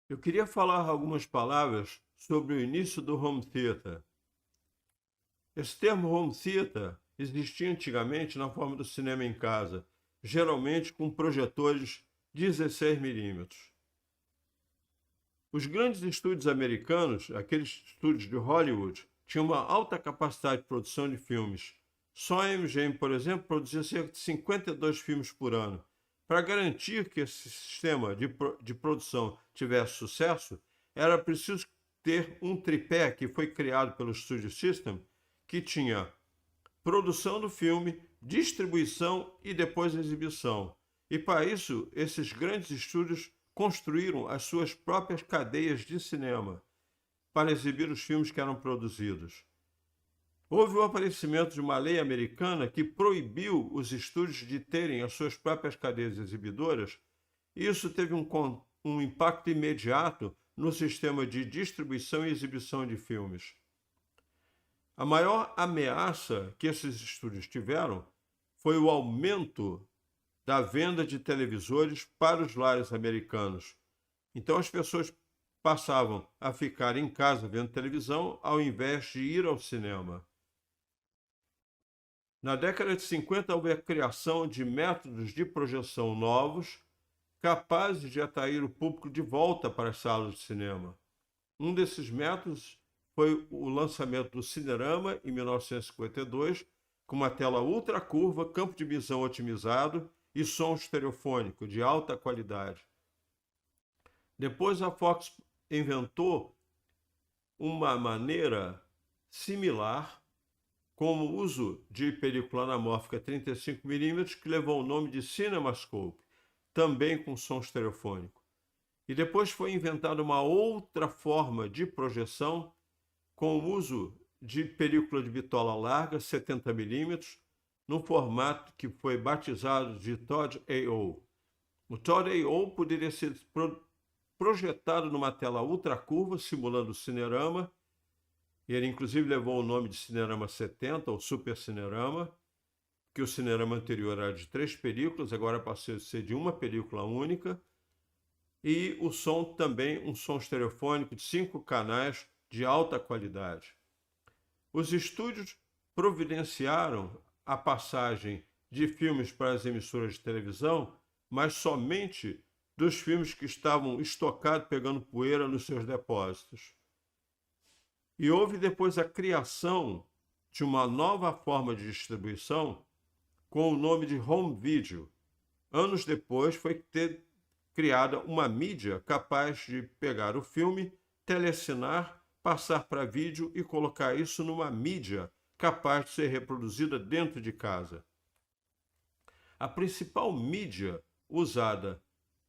Eu queria falar algumas palavras sobre o início do home theater. Esse termo home theater existia antigamente na forma do cinema em casa, geralmente com projetores 16 milímetros. Os grandes estúdios americanos, aqueles estúdios de Hollywood, tinham uma alta capacidade de produção de filmes. Só a MGM, por exemplo, produzia cerca de 52 filmes por ano. Para garantir que esse sistema de produção tivesse sucesso, era preciso ter um tripé que foi criado pelo Studio System, que tinha produção do filme, distribuição e depois exibição. E para isso, esses grandes estúdios construíram as suas próprias cadeias de cinema para exibir os filmes que eram produzidos. Houve o aparecimento de uma lei americana que proibiu os estúdios de terem as suas próprias cadeias exibidoras, e isso teve um impacto imediato no sistema de distribuição e exibição de filmes. A maior ameaça que esses estúdios tiveram foi o aumento da venda de televisores para os lares americanos. Então as pessoas passavam a ficar em casa vendo televisão ao invés de ir ao cinema. Na década de 50 houve a criação de métodos de projeção novos, capazes de atrair o público de volta para as salas de cinema. Um desses métodos foi o lançamento do Cinerama, em 1952, com uma tela ultra curva, campo de visão otimizado e som estereofônico de alta qualidade. Depois a Fox inventou uma maneira similar, com o uso de película anamórfica 35mm, que levou o nome de CinemaScope, também com som estereofônico. E depois foi inventada uma outra forma de projeção, com o uso de película de bitola larga, 70mm, num formato que foi batizado de Todd A.O. O Todd A.O. poderia ser projetado numa tela ultra curva, simulando o Cinerama. Ele inclusive levou o nome de Cinerama 70, ou Super Cinerama, que o Cinerama anterior era de 3 películas, agora passou a ser de uma película única. E o som também, um som estereofônico de 5 canais de alta qualidade. Os estúdios providenciaram a passagem de filmes para as emissoras de televisão, mas somente dos filmes que estavam estocados pegando poeira nos seus depósitos. E houve depois a criação de uma nova forma de distribuição com o nome de home video. Anos depois foi criada uma mídia capaz de pegar o filme, telecinar, passar para vídeo e colocar isso numa mídia capaz de ser reproduzida dentro de casa. A principal mídia usada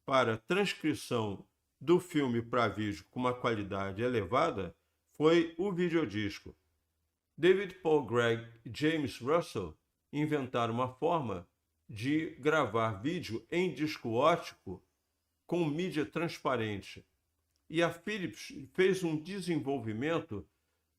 para transcrição do filme para vídeo com uma qualidade elevada foi o videodisco. David Paul Gregg e James Russell inventaram uma forma de gravar vídeo em disco óptico com mídia transparente. E a Philips fez um desenvolvimento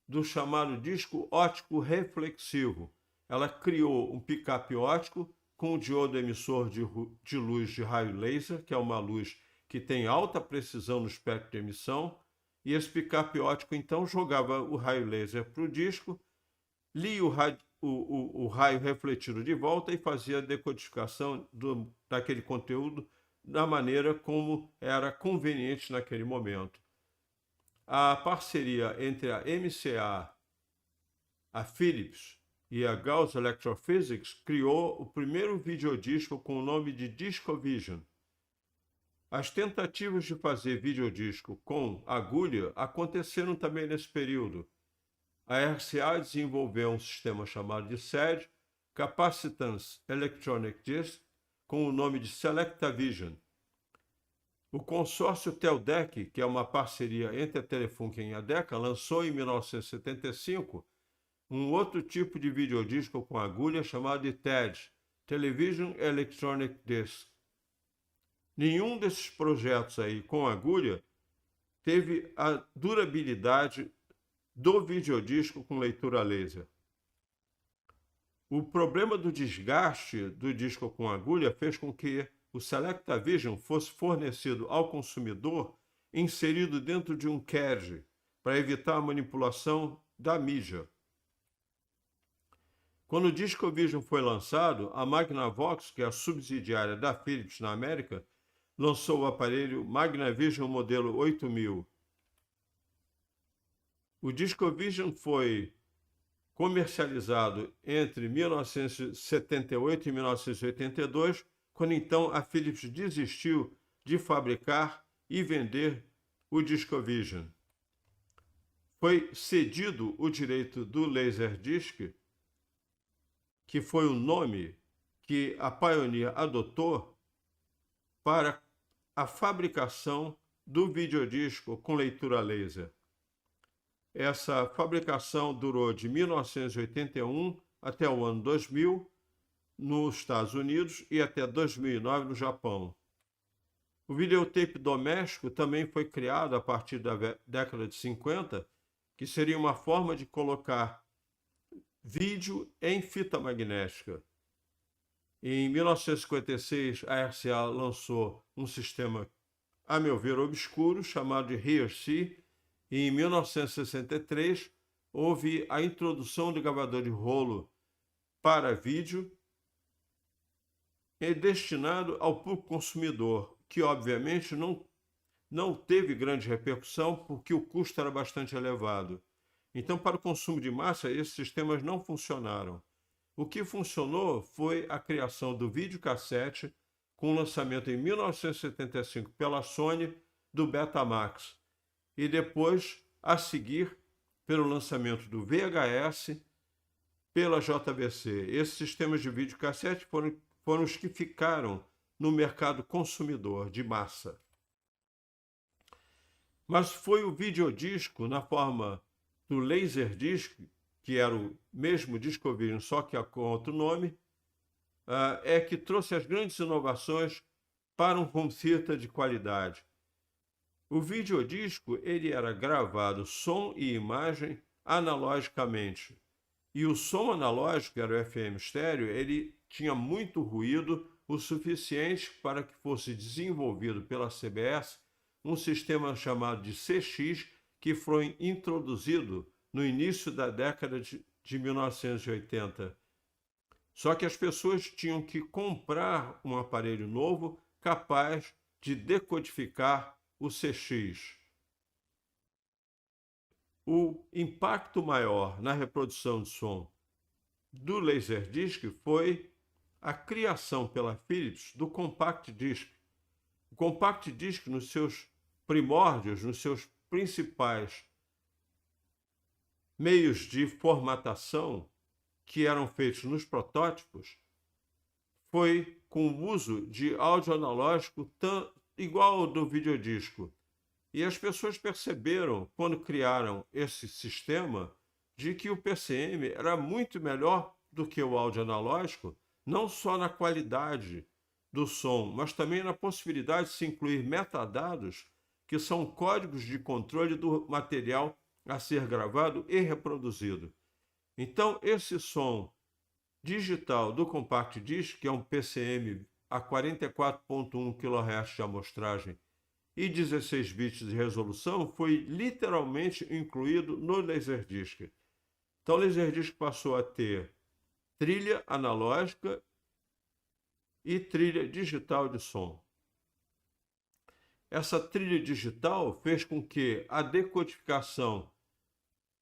do chamado disco óptico reflexivo. Ela criou um picape óptico com o diodo emissor de luz de raio laser, que é uma luz que tem alta precisão no espectro de emissão, e esse picape óptico então jogava o raio laser para o disco, lia o raio refletido de volta e fazia a decodificação daquele conteúdo da maneira como era conveniente naquele momento. A parceria entre a MCA, a Philips e a Gauss Electrophysics criou o primeiro videodisco com o nome de DiscoVision. As tentativas de fazer videodisco com agulha aconteceram também nesse período. A RCA desenvolveu um sistema chamado de SED, Capacitance Electronic Disc, com o nome de SelectaVision. O consórcio Teldec, que é uma parceria entre a Telefunken e a Decca, lançou em 1975 um outro tipo de videodisco com agulha chamado de TED, Television Electronic Disc. Nenhum desses projetos aí com agulha teve a durabilidade do videodisco com leitura laser. O problema do desgaste do disco com agulha fez com que o SelectaVision fosse fornecido ao consumidor inserido dentro de um CAD para evitar a manipulação da mídia. Quando o DiscoVision foi lançado, a Magnavox, que é a subsidiária da Philips na América, lançou o aparelho Magnavox modelo 8000. O DiscoVision foi comercializado entre 1978 e 1982, quando então a Philips desistiu de fabricar e vender o DiscoVision. Foi cedido o direito do Laserdisc, que foi o nome que a Pioneer adotou para a fabricação do videodisco com leitura laser. Essa fabricação durou de 1981 até o ano 2000 nos Estados Unidos e até 2009 no Japão. O videotape doméstico também foi criado a partir da década de 50, que seria uma forma de colocar vídeo em fita magnética. Em 1956, a RCA lançou um sistema, a meu ver, obscuro, chamado de Hearsea, e em 1963 houve a introdução do gravador de rolo para vídeo destinado ao público consumidor, que obviamente não teve grande repercussão porque o custo era bastante elevado. Então, para o consumo de massa, esses sistemas não funcionaram. O que funcionou foi a criação do videocassete, com o lançamento em 1975 pela Sony do Betamax, e depois, a seguir, pelo lançamento do VHS pela JVC. Esses sistemas de videocassete foram os que ficaram no mercado consumidor de massa. Mas foi o videodisco, na forma do Laserdisc, que era o mesmo DiscoVision, só que com outro nome, que trouxe as grandes inovações para um home theater de qualidade. O videodisco ele era gravado som e imagem analogicamente. E o som analógico, que era o FM estéreo, ele tinha muito ruído, o suficiente para que fosse desenvolvido pela CBS um sistema chamado de CX, que foi introduzido no início da década de 1980. Só que as pessoas tinham que comprar um aparelho novo capaz de decodificar o CX. O impacto maior na reprodução de som do Laserdisc foi a criação pela Philips do Compact Disc. O Compact Disc, nos seus primórdios, nos seus principais meios de formatação, que eram feitos nos protótipos, foi com o uso de áudio analógico igual ao do videodisco. E as pessoas perceberam, quando criaram esse sistema, de que o PCM era muito melhor do que o áudio analógico, não só na qualidade do som, mas também na possibilidade de se incluir metadados, que são códigos de controle do material a ser gravado e reproduzido. Então, esse som digital do Compact Disc, que é um PCM a 44.1 kHz de amostragem e 16 bits de resolução, foi literalmente incluído no Laserdisc. Então, o Laserdisc passou a ter trilha analógica e trilha digital de som. Essa trilha digital fez com que a decodificação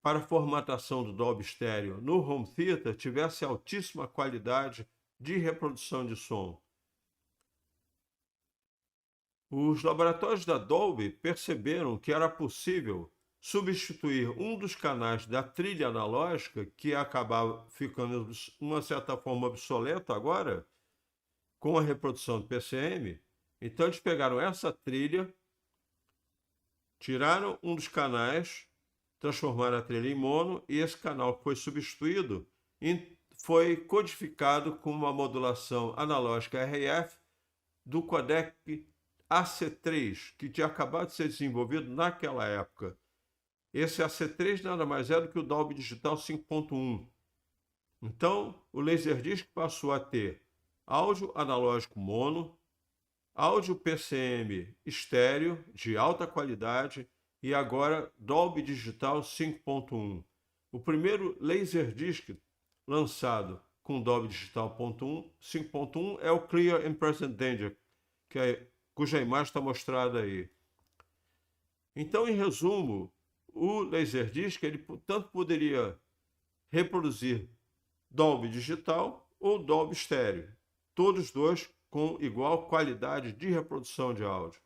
para a formatação do Dolby Stereo no home theater tivesse altíssima qualidade de reprodução de som. Os laboratórios da Dolby perceberam que era possível substituir um dos canais da trilha analógica, que acabava ficando, de uma certa forma, obsoleto agora, com a reprodução do PCM. Então, eles pegaram essa trilha, tiraram um dos canais, transformaram a trilha em mono, e esse canal que foi substituído foi codificado com uma modulação analógica RF do codec AC3, que tinha acabado de ser desenvolvido naquela época. Esse AC3 nada mais é do que o Dolby Digital 5.1. Então, o Laserdisc passou a ter áudio analógico mono, áudio PCM estéreo de alta qualidade e agora Dolby Digital 5.1. O primeiro Laserdisc lançado com Dolby Digital 5.1 é o Clear and Present Danger, cuja imagem está mostrada aí. Então, em resumo, o Laserdisc ele tanto poderia reproduzir Dolby Digital ou Dolby Estéreo, todos dois com igual qualidade de reprodução de áudio.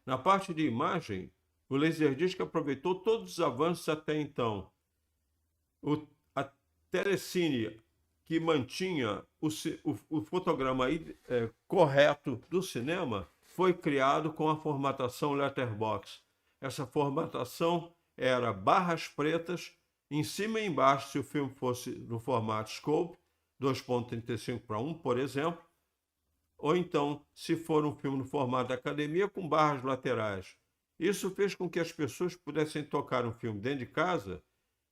Na parte de imagem, o Laserdisc aproveitou todos os avanços até então. A telecine, que mantinha o fotograma correto do cinema, foi criado com a formatação letterbox. Essa formatação era barras pretas, em cima e embaixo, se o filme fosse no formato scope, 2.35:1, por exemplo, ou então, se for um filme no formato da academia, com barras laterais. Isso fez com que as pessoas pudessem tocar um filme dentro de casa,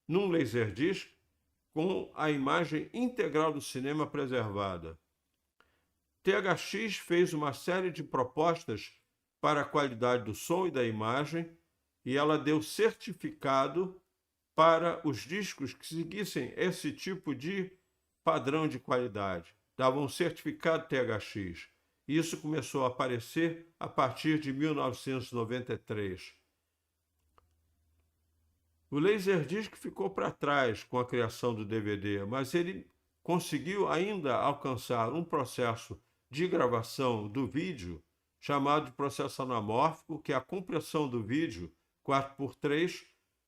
num Laserdisc, com a imagem integral do cinema preservada. THX fez uma série de propostas para a qualidade do som e da imagem, e ela deu certificado para os discos que seguissem esse tipo de padrão de qualidade. Davam um certificado THX. Isso começou a aparecer a partir de 1993. O Laserdisc ficou para trás com a criação do DVD, mas ele conseguiu ainda alcançar um processo de gravação do vídeo chamado de processo anamórfico, que é a compressão do vídeo 4:3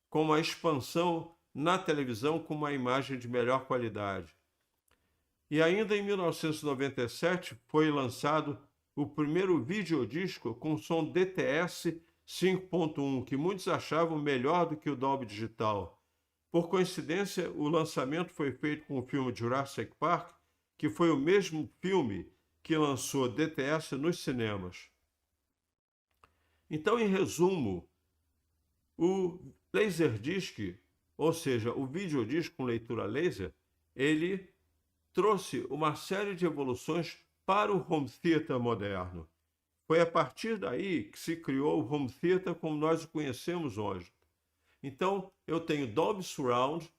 com uma expansão na televisão com uma imagem de melhor qualidade. E ainda em 1997 foi lançado o primeiro videodisco com som DTS 5.1, que muitos achavam melhor do que o Dolby Digital. Por coincidência, o lançamento foi feito com o filme Jurassic Park, que foi o mesmo filme que lançou DTS nos cinemas. Então, em resumo, o Laserdisc, ou seja, o videodisco com leitura laser, ele trouxe uma série de evoluções para o home theater moderno. Foi a partir daí que se criou o home theater como nós o conhecemos hoje. Então, eu tenho Dolby Surround,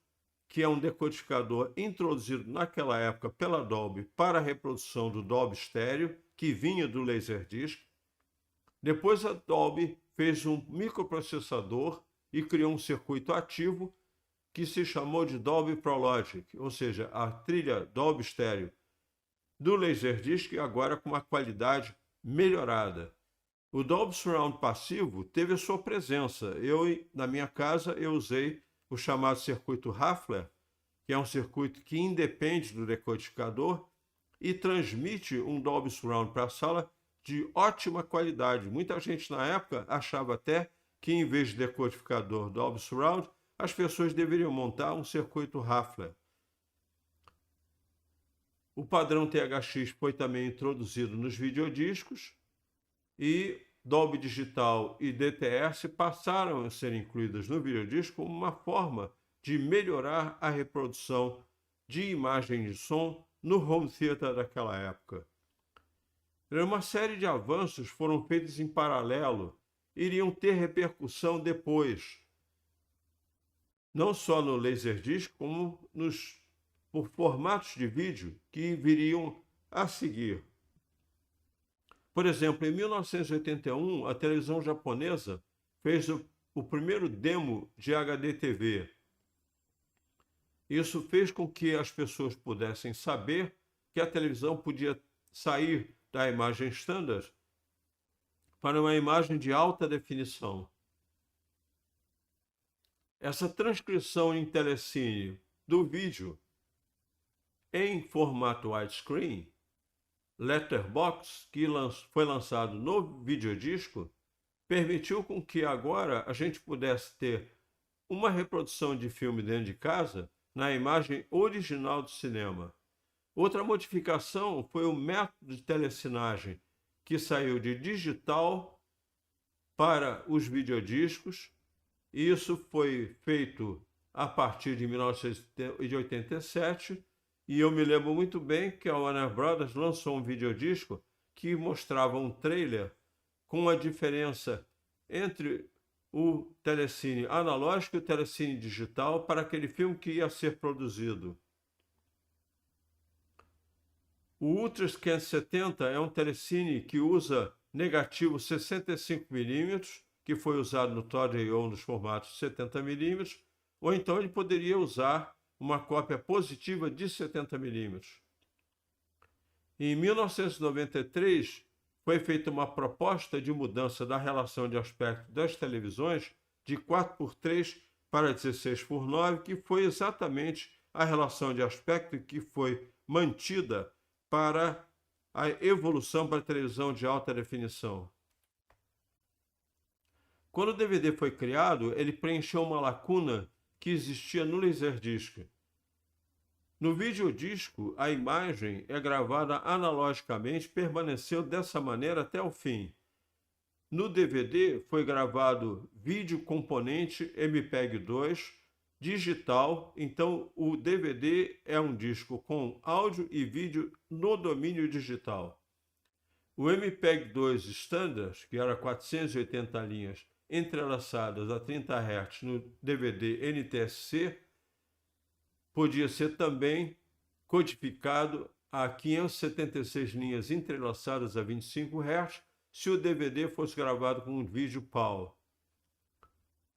que é um decodificador introduzido naquela época pela Dolby para a reprodução do Dolby Stereo, que vinha do Laserdisc. Depois a Dolby fez um microprocessador e criou um circuito ativo que se chamou de Dolby Pro Logic, ou seja, a trilha Dolby Stereo do Laserdisc, agora com uma qualidade melhorada. O Dolby Surround passivo teve a sua presença. Na minha casa, eu usei o chamado circuito Raffler, que é um circuito que independe do decodificador e transmite um Dolby Surround para a sala de ótima qualidade. Muita gente na época achava até que, em vez de decodificador Dolby Surround, as pessoas deveriam montar um circuito Raffler. O padrão THX foi também introduzido nos videodiscos e Dolby Digital e DTS passaram a ser incluídas no videodisco como uma forma de melhorar a reprodução de imagem e som no home theater daquela época. Uma série de avanços foram feitos em paralelo e iriam ter repercussão depois, não só no Laserdisc, como por formatos de vídeo que viriam a seguir. Por exemplo, em 1981, a televisão japonesa fez o primeiro demo de HDTV. Isso fez com que as pessoas pudessem saber que a televisão podia sair da imagem standard para uma imagem de alta definição. Essa transcrição em telecine do vídeo em formato widescreen, letterbox, que foi lançado no videodisco, permitiu com que agora a gente pudesse ter uma reprodução de filme dentro de casa na imagem original do cinema. Outra modificação foi o método de telecinagem, que saiu de digital para os videodiscos. Isso foi feito a partir de 1987, e eu me lembro muito bem que a Warner Brothers lançou um videodisco que mostrava um trailer com a diferença entre o telecine analógico e o telecine digital para aquele filme que ia ser produzido. O Ultra 570 é um telecine que usa negativo 65mm, que foi usado no Todd AO nos formatos 70mm, ou então ele poderia usar uma cópia positiva de 70mm. Em 1993, foi feita uma proposta de mudança da relação de aspecto das televisões de 4:3 para 16:9, que foi exatamente a relação de aspecto que foi mantida para a evolução para a televisão de alta definição. Quando o DVD foi criado, ele preencheu uma lacuna que existia no Laserdisc. No videodisco, a imagem é gravada analogicamente, permaneceu dessa maneira até o fim. No DVD foi gravado vídeo componente MPEG 2 digital, então o DVD é um disco com áudio e vídeo no domínio digital. O MPEG 2 Standard, que era 480 linhas entrelaçadas a 30 Hz no DVD NTSC, podia ser também codificado a 576 linhas entrelaçadas a 25 Hz se o DVD fosse gravado com um vídeo PAL.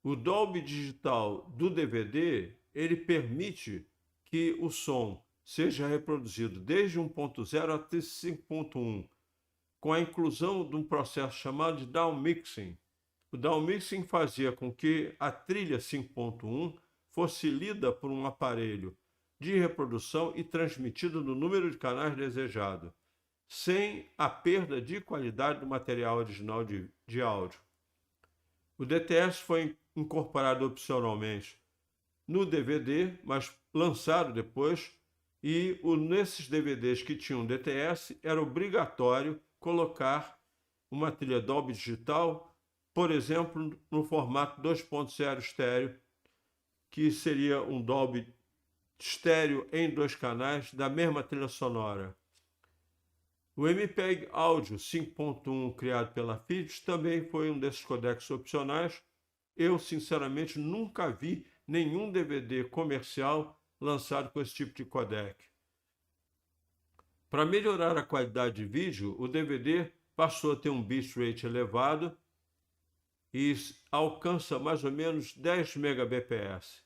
O Dolby Digital do DVD, ele permite que o som seja reproduzido desde 1.0 até 5.1, com a inclusão de um processo chamado de downmixing. O downmixing fazia com que a trilha 5.1 fosse lida por um aparelho de reprodução e transmitida no número de canais desejado, sem a perda de qualidade do material original de áudio. O DTS foi incorporado opcionalmente no DVD, mas lançado depois, e nesses DVDs que tinham DTS era obrigatório colocar uma trilha Dolby Digital, por exemplo, no formato 2.0 estéreo, que seria um Dolby estéreo em 2 canais da mesma trilha sonora. O MPEG Áudio 5.1, criado pela Philips, também foi um desses codecs opcionais. Eu, sinceramente, nunca vi nenhum DVD comercial lançado com esse tipo de codec. Para melhorar a qualidade de vídeo, o DVD passou a ter um bitrate elevado e alcança mais ou menos 10 Mbps.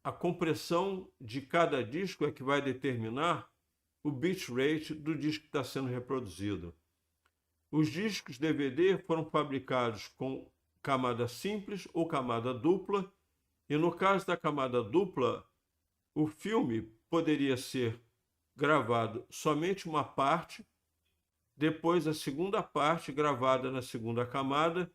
A compressão de cada disco é que vai determinar o bitrate do disco que está sendo reproduzido. Os discos DVD foram fabricados com camada simples ou camada dupla, e no caso da camada dupla, o filme poderia ser gravado somente uma parte, depois a segunda parte gravada na segunda camada.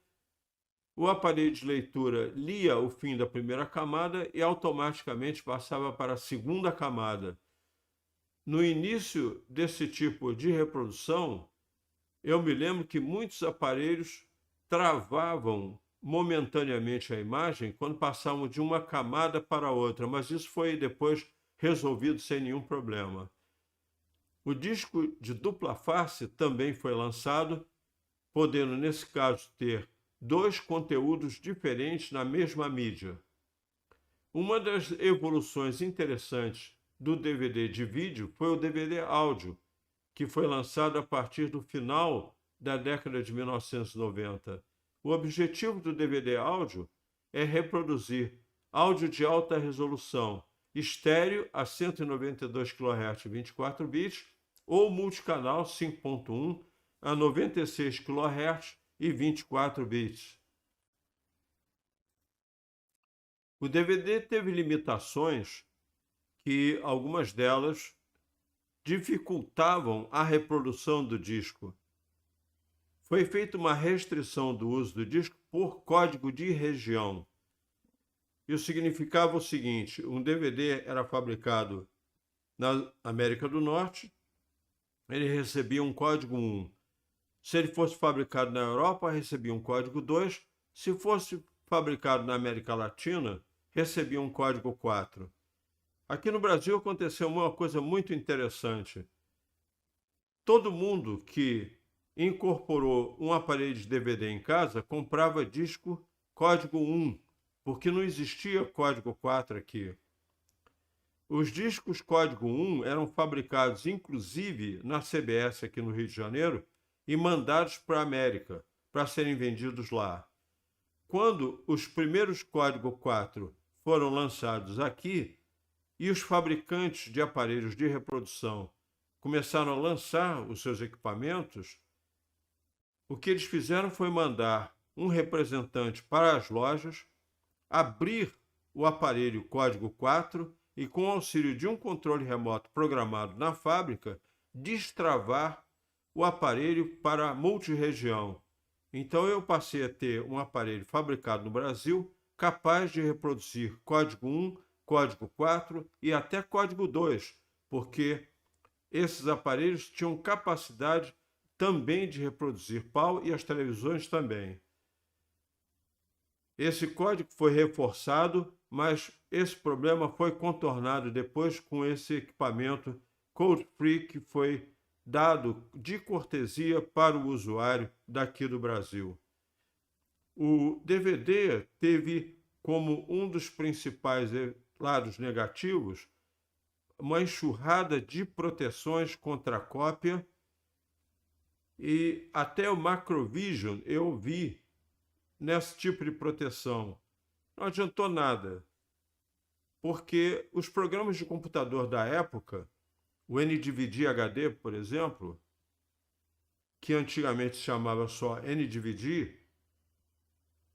O aparelho de leitura lia o fim da primeira camada e automaticamente passava para a segunda camada. No início desse tipo de reprodução, eu me lembro que muitos aparelhos travavam momentaneamente a imagem quando passavam de uma camada para outra, mas isso foi depois resolvido sem nenhum problema. O disco de dupla face também foi lançado, podendo, nesse caso, ter 2 conteúdos diferentes na mesma mídia. Uma das evoluções interessantes do DVD de vídeo foi o DVD áudio, que foi lançado a partir do final da década de 1990. O objetivo do DVD áudio é reproduzir áudio de alta resolução, estéreo a 192 kHz 24 bits ou multicanal 5.1 a 96 kHz e 24 bits. O DVD teve limitações que algumas delas dificultavam a reprodução do disco. Foi feita uma restrição do uso do disco por código de região. Isso significava o seguinte: um DVD era fabricado na América do Norte, ele recebia um código 1. Se ele fosse fabricado na Europa, recebia um código 2. Se fosse fabricado na América Latina, recebia um código 4. Aqui no Brasil aconteceu uma coisa muito interessante. todo mundo que incorporou um aparelho de DVD em casa comprava disco código 1, porque não existia código 4 aqui. Os discos código 1 eram fabricados, inclusive, na CBS aqui no Rio de Janeiro e mandados para a América, para serem vendidos lá. Quando os primeiros código 4 foram lançados aqui e os fabricantes de aparelhos de reprodução começaram a lançar os seus equipamentos, o que eles fizeram foi mandar um representante para as lojas, abrir o aparelho código 4 e, com o auxílio de um controle remoto programado na fábrica, destravar o aparelho para multirregião. Então eu passei a ter um aparelho fabricado no Brasil capaz de reproduzir código 1, código 4 e até código 2, porque esses aparelhos tinham capacidade também de reproduzir PAL e as televisões também. Esse código foi reforçado, mas esse problema foi contornado depois com esse equipamento Code Free que foi dado de cortesia para o usuário daqui do Brasil. O DVD teve como um dos principais lados negativos uma enxurrada de proteções contra cópia e até o Macrovision eu vi nesse tipo de proteção. Não adiantou nada, porque os programas de computador da época, o NDVD HD, por exemplo, que antigamente se chamava só NDVD,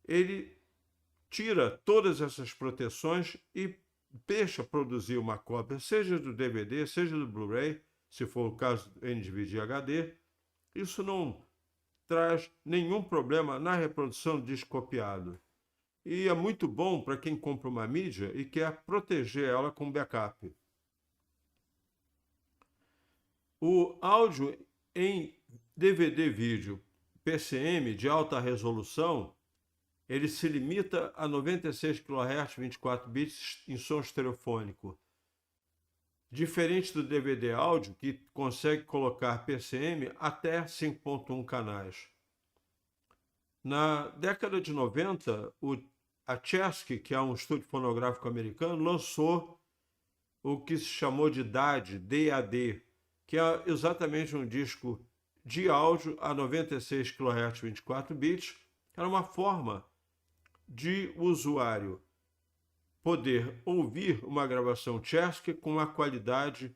ele tira todas essas proteções e deixa produzir uma cópia, seja do DVD, seja do Blu-ray, se for o caso do NDVD HD. Isso não traz nenhum problema na reprodução do disco copiado. E é muito bom para quem compra uma mídia e quer proteger ela com backup. O áudio em DVD vídeo PCM de alta resolução, ele se limita a 96 kHz 24 bits em som estereofônico. Diferente do DVD áudio, que consegue colocar PCM até 5.1 canais. Na década de 90, a Chesky, que é um estúdio fonográfico americano, lançou o que se chamou de DAD, que é exatamente um disco de áudio a 96 kHz 24 bits. Era uma forma de o usuário poder ouvir uma gravação Chesky com uma qualidade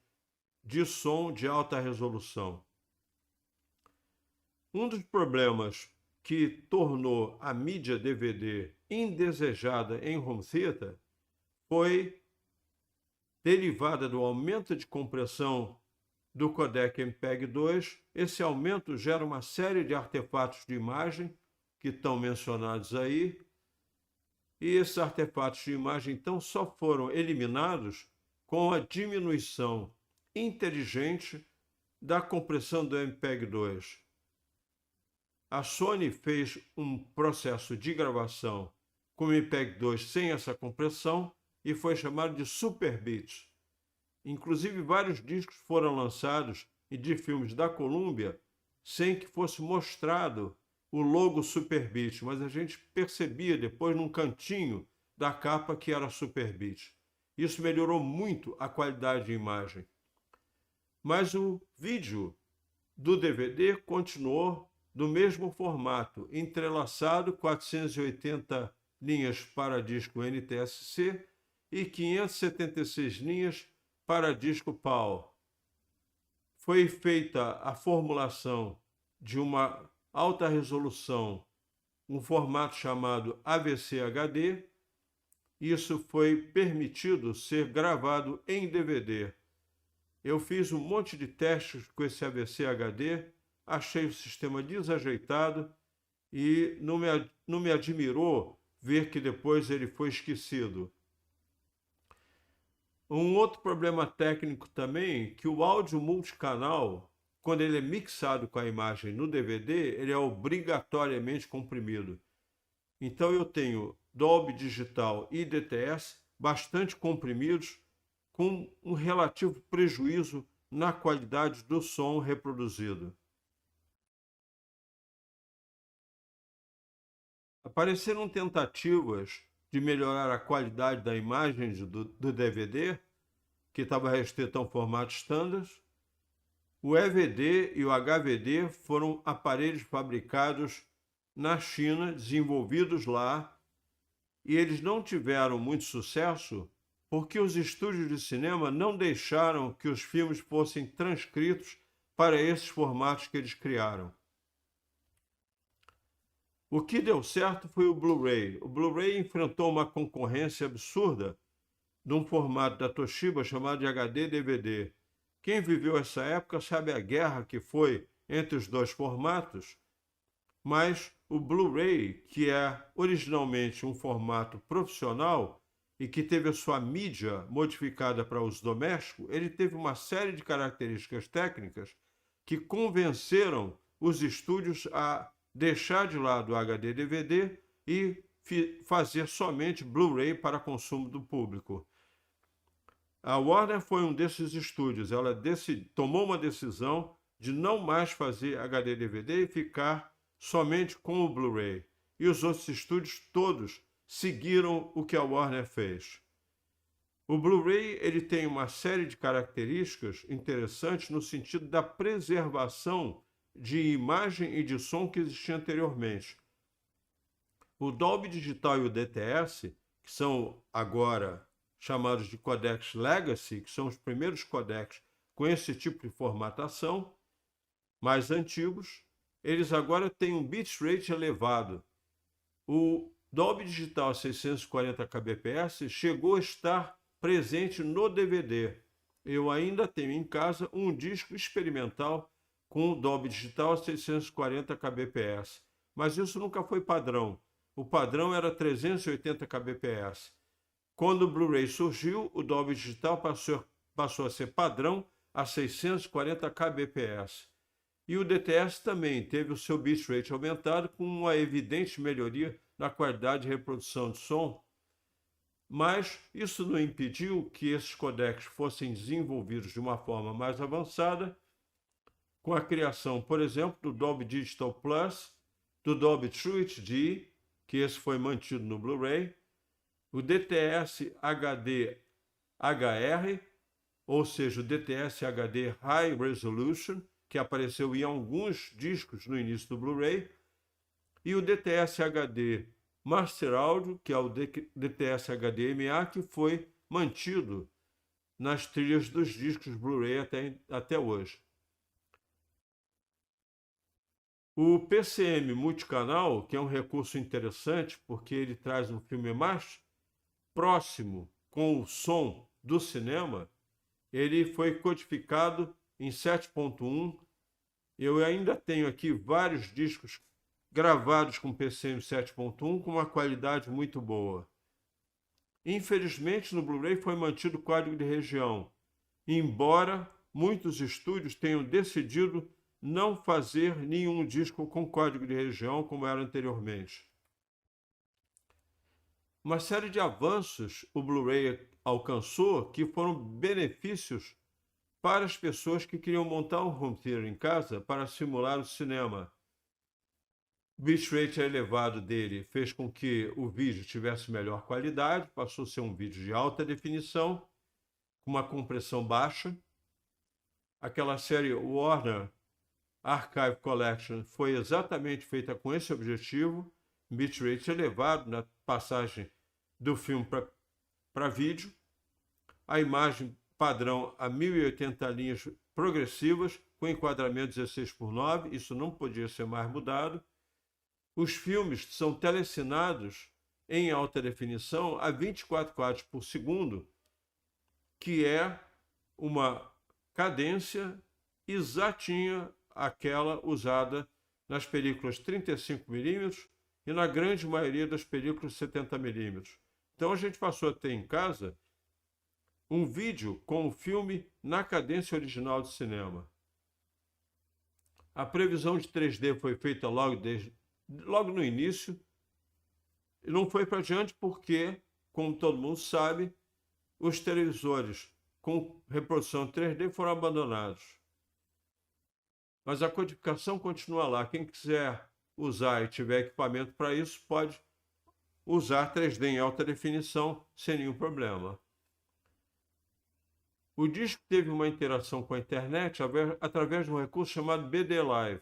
de som de alta resolução. Um dos problemas que tornou a mídia DVD indesejada em home theater foi derivada do aumento de compressão do codec MPEG-2. Esse aumento gera uma série de artefatos de imagem que estão mencionados aí, e esses artefatos de imagem então só foram eliminados com a diminuição inteligente da compressão do MPEG-2. A Sony fez um processo de gravação com o MPEG-2 sem essa compressão e foi chamado de Superbeat. Inclusive, vários discos foram lançados de filmes da Columbia sem que fosse mostrado o logo Superbeat, mas a gente percebia depois num cantinho da capa que era Superbeat. Isso melhorou muito a qualidade de imagem. Mas o vídeo do DVD continuou do mesmo formato, entrelaçado, 480 linhas para disco NTSC e 576 linhas para disco PAL. Foi feita a formulação de uma alta resolução, um formato chamado AVC HD. Isso foi permitido ser gravado em DVD. Eu fiz um monte de testes com esse AVC HD, achei o sistema desajeitado e não me admirou ver que depois ele foi esquecido. Um outro problema técnico também, que o áudio multicanal, quando ele é mixado com a imagem no DVD, ele é obrigatoriamente comprimido. Então eu tenho Dolby Digital e DTS bastante comprimidos, com um relativo prejuízo na qualidade do som reproduzido. Apareceram tentativas de melhorar a qualidade da imagem do DVD, que estava restrito a um formato standard. O EVD e o HVD foram aparelhos fabricados na China, desenvolvidos lá, e eles não tiveram muito sucesso porque os estúdios de cinema não deixaram que os filmes fossem transcritos para esses formatos que eles criaram. O que deu certo foi o Blu-ray. O Blu-ray enfrentou uma concorrência absurda de um formato da Toshiba chamado de HD-DVD. Quem viveu essa época sabe a guerra que foi entre os dois formatos, mas o Blu-ray, que é originalmente um formato profissional e que teve a sua mídia modificada para uso doméstico, ele teve uma série de características técnicas que convenceram os estúdios a deixar de lado o HD-DVD e fazer somente Blu-ray para consumo do público. A Warner foi um desses estúdios. Ela tomou uma decisão de não mais fazer HD-DVD e ficar somente com o Blu-ray. E os outros estúdios todos seguiram o que a Warner fez. O Blu-ray ele tem uma série de características interessantes no sentido da preservação de imagem e de som que existia anteriormente. O Dolby Digital e o DTS, que são agora chamados de codecs Legacy, que são os primeiros codecs com esse tipo de formatação, mais antigos, eles agora têm um bitrate elevado. O Dolby Digital 640 kbps chegou a estar presente no DVD. Eu ainda tenho em casa um disco experimental com o Dolby Digital 640 kbps, mas isso nunca foi padrão. O padrão era 380 kbps. Quando o Blu-ray surgiu, o Dolby Digital passou a ser padrão a 640 kbps. E o DTS também teve o seu bitrate aumentado com uma evidente melhoria na qualidade de reprodução de som, mas isso não impediu que esses codecs fossem desenvolvidos de uma forma mais avançada, com a criação, por exemplo, do Dolby Digital Plus, do Dolby True HD, que esse foi mantido no Blu-ray, o DTS HD HR, ou seja, o DTS HD High Resolution, que apareceu em alguns discos no início do Blu-ray, e o DTS HD Master Audio, que é o DTS HD MA, que foi mantido nas trilhas dos discos Blu-ray até hoje. O PCM multicanal, que é um recurso interessante porque ele traz um filme mais próximo com o som do cinema, ele foi codificado em 7.1. Eu ainda tenho aqui vários discos gravados com PCM 7.1 com uma qualidade muito boa. Infelizmente, no Blu-ray foi mantido o código de região, embora muitos estúdios tenham decidido não fazer nenhum disco com código de região como era anteriormente. Uma série de avanços o Blu-ray alcançou que foram benefícios para as pessoas que queriam montar um home theater em casa para simular o cinema. O bitrate elevado dele fez com que o vídeo tivesse melhor qualidade, passou a ser um vídeo de alta definição, com uma compressão baixa. Aquela série Warner Archive Collection foi exatamente feita com esse objetivo, bitrate elevado na passagem do filme para vídeo, a imagem padrão a 1080 linhas progressivas, com enquadramento 16:9, isso não podia ser mais mudado. Os filmes são telecinados em alta definição a 24 quadros por segundo, que é uma cadência exatinha aquela usada nas películas 35mm e na grande maioria das películas 70mm. Então a gente passou a ter em casa um vídeo com o filme na cadência original de cinema. A previsão de 3D foi feita logo no início e não foi para diante porque, como todo mundo sabe, os televisores com reprodução 3D foram abandonados. Mas a codificação continua lá. Quem quiser usar e tiver equipamento para isso, pode usar 3D em alta definição sem nenhum problema. O disco teve uma interação com a internet através de um recurso chamado BD Live.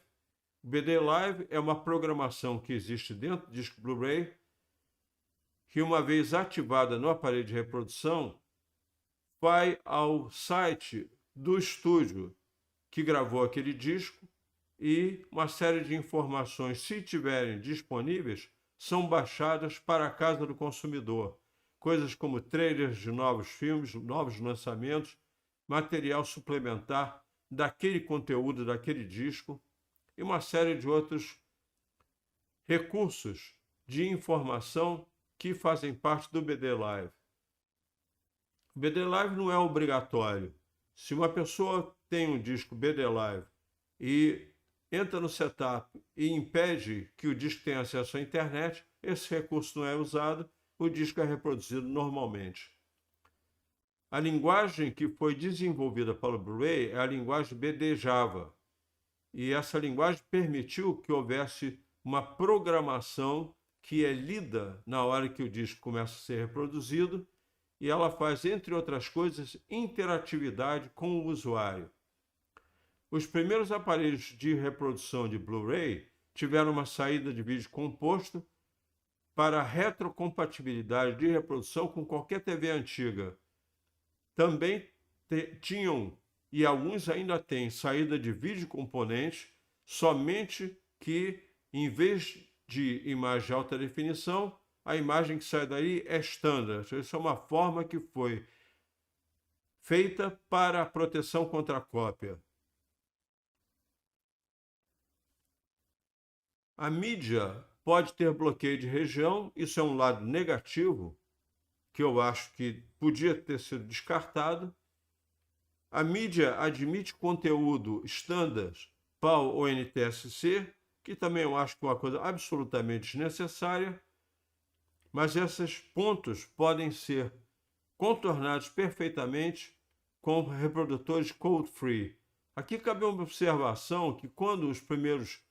O BD Live é uma programação que existe dentro do disco Blu-ray, que uma vez ativada no aparelho de reprodução, vai ao site do estúdio que gravou aquele disco e uma série de informações, se tiverem disponíveis, são baixadas para a casa do consumidor. Coisas como trailers de novos filmes, novos lançamentos, material suplementar daquele conteúdo, daquele disco e uma série de outros recursos de informação que fazem parte do BD Live. O BD Live não é obrigatório. Se uma pessoa tem um disco BD Live e entra no setup e impede que o disco tenha acesso à internet, esse recurso não é usado, o disco é reproduzido normalmente. A linguagem que foi desenvolvida pelo Blu-ray é a linguagem BD Java. E essa linguagem permitiu que houvesse uma programação que é lida na hora que o disco começa a ser reproduzido, e ela faz, entre outras coisas, interatividade com o usuário. Os primeiros aparelhos de reprodução de Blu-ray tiveram uma saída de vídeo composto para retrocompatibilidade de reprodução com qualquer TV antiga. Também tinham, e alguns ainda têm, saída de vídeo componente, somente que, em vez de imagem de alta definição, a imagem que sai daí é standard. Isso é uma forma que foi feita para a proteção contra a cópia. A mídia pode ter bloqueio de região, isso é um lado negativo, que eu acho que podia ter sido descartado. A mídia admite conteúdo standard PAL ou NTSC, que também eu acho que é uma coisa absolutamente desnecessária, mas esses pontos podem ser contornados perfeitamente com reprodutores code-free. Aqui cabe uma observação que quando os primeiros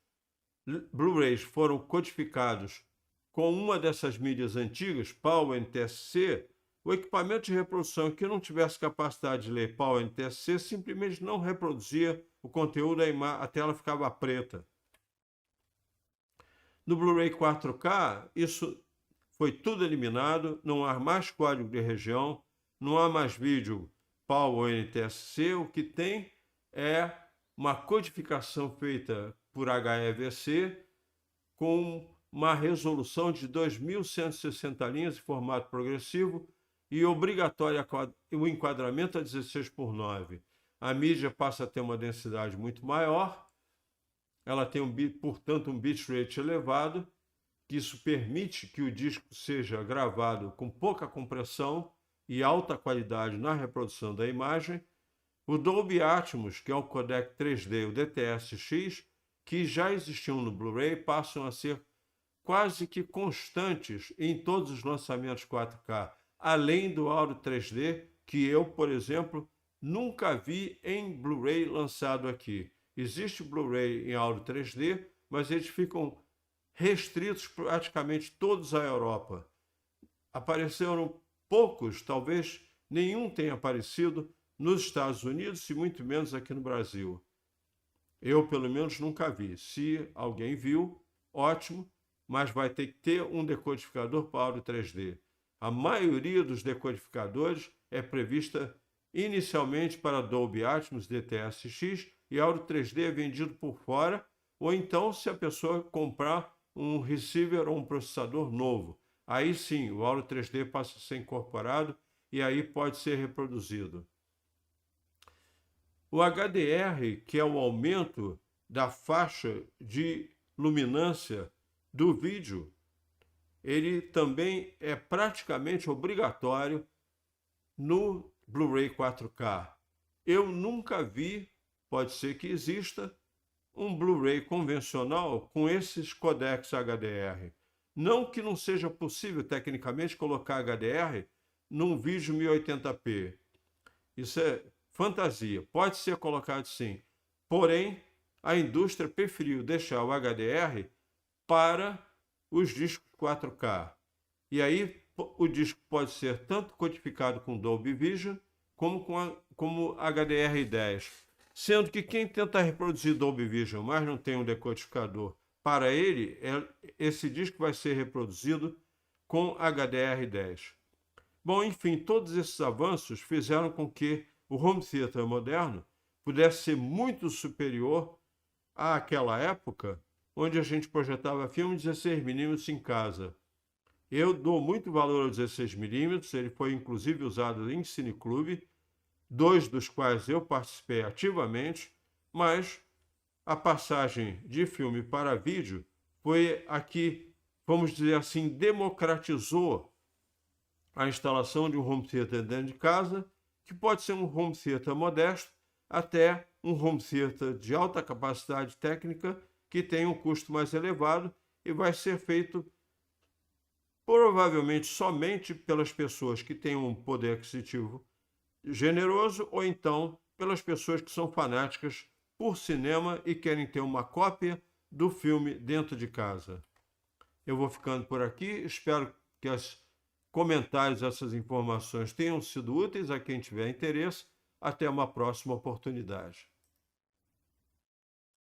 Blu-rays foram codificados com uma dessas mídias antigas, PAL ou NTSC, o equipamento de reprodução que não tivesse capacidade de ler PAL ou NTSC simplesmente não reproduzia o conteúdo, a tela ficava preta. No Blu-ray 4K, isso foi tudo eliminado, não há mais código de região, não há mais vídeo PAL ou NTSC, o que tem é uma codificação feita por HEVC com uma resolução de 2.160 linhas em formato progressivo e obrigatório o enquadramento a 16:9. A mídia passa a ter uma densidade muito maior, ela tem, portanto, um bitrate elevado, que isso permite que o disco seja gravado com pouca compressão e alta qualidade na reprodução da imagem. O Dolby Atmos, que é o codec 3D, o DTS-X, que já existiam no Blu-ray, passam a ser quase que constantes em todos os lançamentos 4K, além do áudio 3D, que eu, por exemplo, nunca vi em Blu-ray lançado aqui. Existe Blu-ray em áudio 3D, mas eles ficam restritos praticamente todos à Europa. Apareceram poucos, talvez nenhum tenha aparecido nos Estados Unidos e muito menos aqui no Brasil. Eu, pelo menos, nunca vi. Se alguém viu, ótimo, mas vai ter que ter um decodificador para áudio 3D. A maioria dos decodificadores é prevista inicialmente para Dolby Atmos DTS-X e áudio 3D é vendido por fora, ou então se a pessoa comprar um receiver ou um processador novo. Aí sim, o áudio 3D passa a ser incorporado e aí pode ser reproduzido. O HDR, que é o aumento da faixa de luminância do vídeo, ele também é praticamente obrigatório no Blu-ray 4K. Eu nunca vi, pode ser que exista, um Blu-ray convencional com esses codecs HDR. Não que não seja possível tecnicamente colocar HDR num vídeo 1080p. Isso é fantasia. Pode ser colocado sim. Porém, a indústria preferiu deixar o HDR para os discos 4K. E aí o disco pode ser tanto codificado com Dolby Vision como HDR10. Sendo que quem tenta reproduzir Dolby Vision, mas não tem um decodificador, para ele, esse disco vai ser reproduzido com HDR10. Bom, enfim, todos esses avanços fizeram com que o home theater moderno pudesse ser muito superior àquela época onde a gente projetava filme 16mm em casa. Eu dou muito valor ao 16mm, ele foi inclusive usado em cineclube, 2 dos quais eu participei ativamente, mas a passagem de filme para vídeo foi a que, vamos dizer assim, democratizou a instalação de um home theater dentro de casa, que pode ser um home theater modesto, até um home theater de alta capacidade técnica, que tem um custo mais elevado e vai ser feito provavelmente somente pelas pessoas que têm um poder aquisitivo generoso ou então pelas pessoas que são fanáticas por cinema e querem ter uma cópia do filme dentro de casa. Eu vou ficando por aqui, espero que os comentários, essas informações tenham sido úteis a quem tiver interesse. Até uma próxima oportunidade.